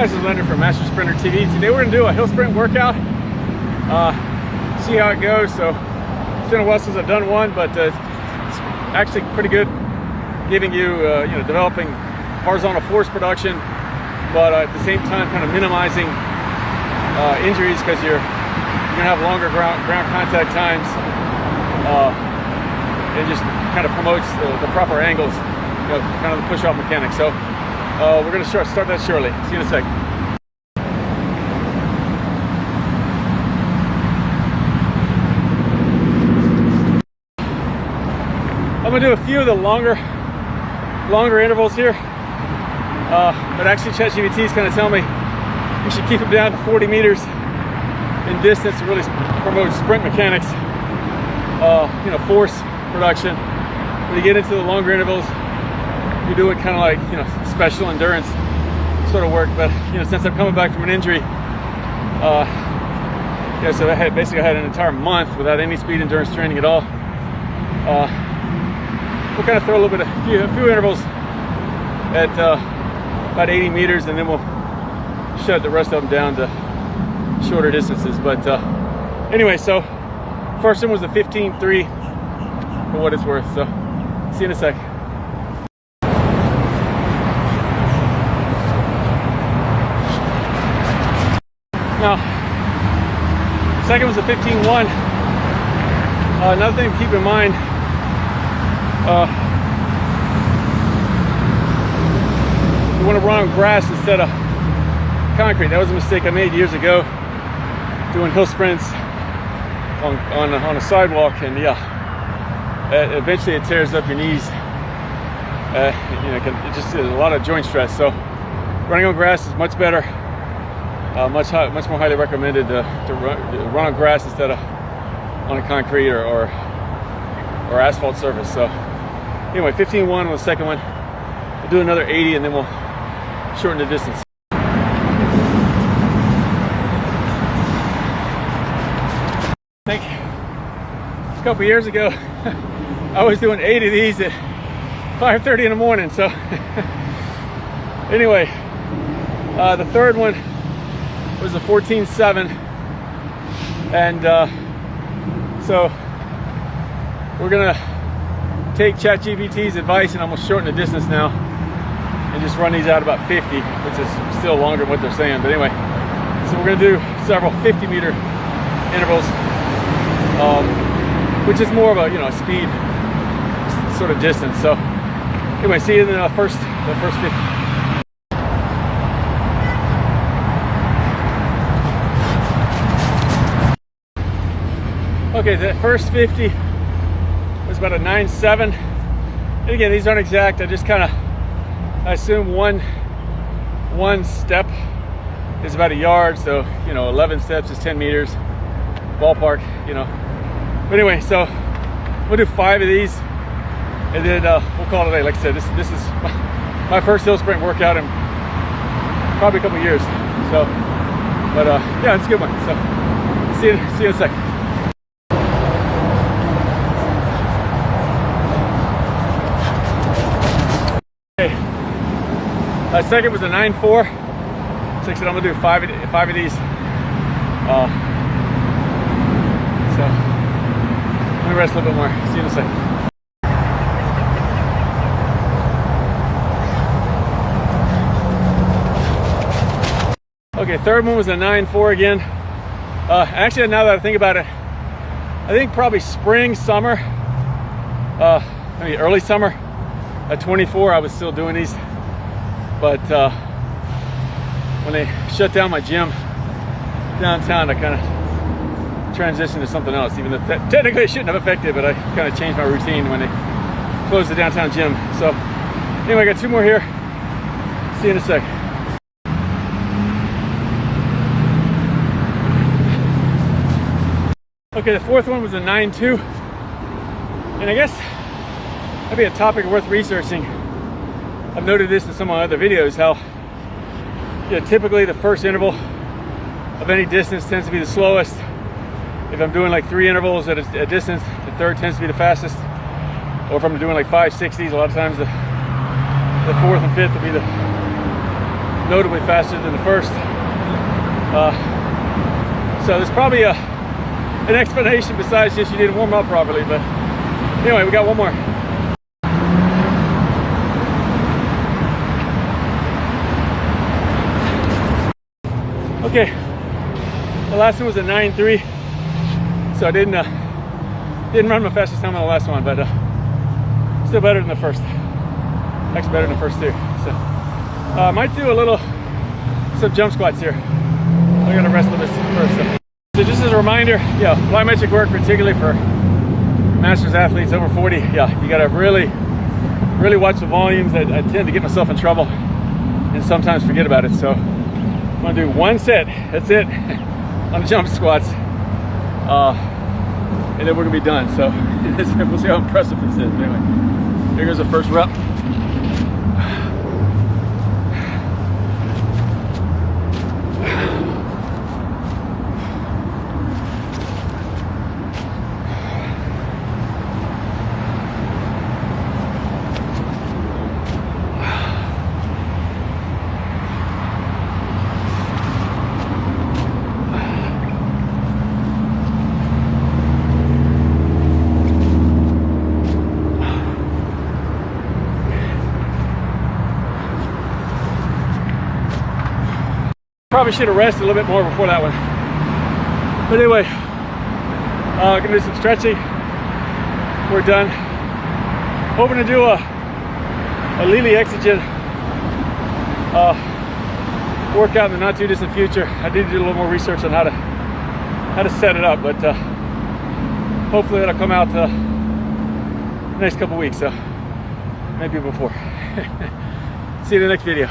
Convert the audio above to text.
This is Leonard from Master Sprinter TV. Today we're going to do a hill sprint workout, see how it goes. So it's been a while since I've done one, but it's actually pretty good, giving you, developing horizontal force production, but at the same time kind of minimizing injuries, because you're going to have longer ground contact times, and just kind of promotes the proper angles, kind of the push-off mechanics. So we're going to start that shortly. See you in a sec. I'm going to do a few of the longer intervals here, but actually ChatGPT is kind of telling me you should keep them down to 40 meters in distance to really promote sprint mechanics, force production. When you get into the longer intervals, you're doing kind of like, special endurance sort of work. But since I'm coming back from an injury, so I had an entire month without any speed endurance training at all. We'll kind of throw a few intervals at about 80 meters, and then we'll shut the rest of them down to shorter distances. But anyway, so first one was a 15.3 for what it's worth. So see you in a sec. Now, second was a 15.1. Another thing to keep in mind, you want to run on grass instead of concrete. That was a mistake I made years ago, doing hill sprints on a sidewalk, and eventually it tears up your knees. It just is a lot of joint stress. So running on grass is much better. Much more highly recommended to run on grass instead of on a concrete or asphalt surface. So anyway, 15.1 on the second one. We'll do another 80, and then we'll shorten the distance. I think a couple years ago I was doing 8 of these at 5:30 in the morning. So anyway, the third one was a 14.7, and so we're gonna take ChatGPT's advice, and I'm gonna shorten the distance now and just run these out about 50, which is still longer than what they're saying. But anyway, so we're gonna do several 50-meter intervals, which is more of a speed sort of distance. So anyway, see you in the first 50. Okay, the first 50 was about a 9.7. And again, these aren't exact. I just I assume one step is about a yard. So, 11 steps is 10 meters, ballpark, But anyway, so we'll do 5 of these, and then we'll call it a day. Like I said, this is my first hill sprint workout in probably a couple years. So, but yeah, it's a good one. So see you in a second. Second was a 9.4. So like I said, I'm gonna do 5 of these. So let me rest a little bit more. See you in a second. Okay, third one was a 9.4 again. Actually, now that I think about it, I think probably spring, summer, maybe early summer at 24, I was still doing these. But when they shut down my gym downtown, I kind of transitioned to something else, even though technically it shouldn't have affected, but I kind of changed my routine when they closed the downtown gym. So anyway, I got 2 more here. See you in a sec. Okay, the fourth one was a 9.2, and I guess that'd be a topic worth researching. I've noted this in some of my other videos, how typically the first interval of any distance tends to be the slowest. If I'm doing like 3 intervals at a distance, the third tends to be the fastest. Or if I'm doing like 5 60s, a lot of times the fourth and fifth will be the notably faster than the first. So there's probably an explanation besides just you didn't warm up properly. But anyway, we got one more. Okay, the last one was a 9.3, so I didn't run my fastest time on the last one, but still better than the first. Actually better than the first two. So I might do some jump squats here. I gotta rest on this first. So just as a reminder, yeah, plyometric work, particularly for masters athletes over 40, yeah, you gotta really watch the volumes. I tend to get myself in trouble and sometimes forget about it. So I'm gonna do one set, that's it, on the jump squats, and then we're gonna be done. So we'll see how impressive this is. Anyway, here goes the first rep. Probably should have rested a little bit more before that one. But anyway, gonna do some stretching. We're done. Hoping to do a Lili Exogen workout in the not too distant future. I need to do a little more research on how to set it up, but hopefully that'll come out the next couple weeks. So maybe before. See you in the next video.